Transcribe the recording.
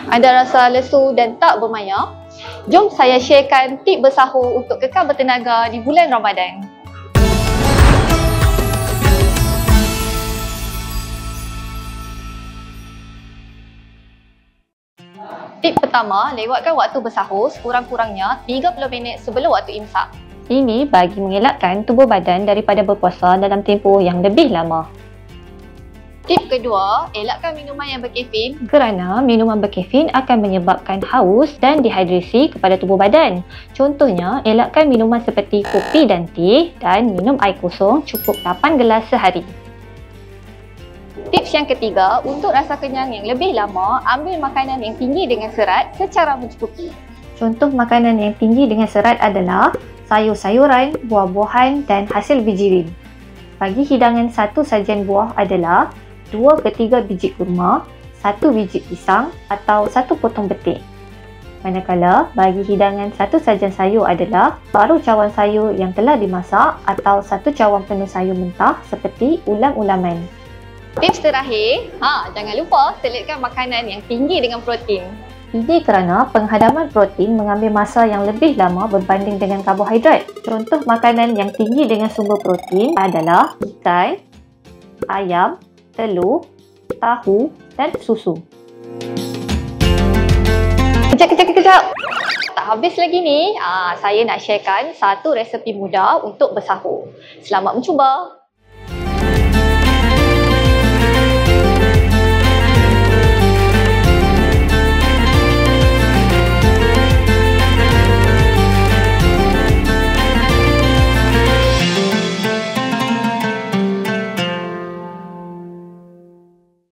Anda rasa lesu dan tak bermaya? Jom saya sharekan tip bersahur untuk kekal bertenaga di bulan Ramadan. Tip pertama, lewatkan waktu bersahur sekurang-kurangnya 30 minit sebelum waktu imsak. Ini bagi mengelakkan tubuh badan daripada berpuasa dalam tempoh yang lebih lama. Tip kedua, elakkan minuman yang berkafein kerana minuman berkafein akan menyebabkan haus dan dehidrasi kepada tubuh badan. Contohnya, elakkan minuman seperti kopi dan teh dan minum air kosong cukup 8 gelas sehari. Tips yang ketiga, untuk rasa kenyang yang lebih lama, ambil makanan yang tinggi dengan serat secara mencukupi. Contoh makanan yang tinggi dengan serat adalah sayur-sayuran, buah-buahan dan hasil bijirin. Bagi hidangan satu sajian buah adalah 2 ke 3 biji kurma, 1 biji pisang atau 1 potong betik. Manakala bagi hidangan satu sajian sayur adalah separuh cawan sayur yang telah dimasak atau 1 cawan penuh sayur mentah seperti ulam-ulaman. Tips terakhir, jangan lupa selitkan makanan yang tinggi dengan protein. Ini kerana penghadaman protein mengambil masa yang lebih lama berbanding dengan karbohidrat. Contoh makanan yang tinggi dengan sumber protein adalah ikan, ayam, telur, tahu dan susu. Kejap. Tak habis lagi ni, saya nak sharekan satu resepi mudah untuk bersahur. Selamat mencuba!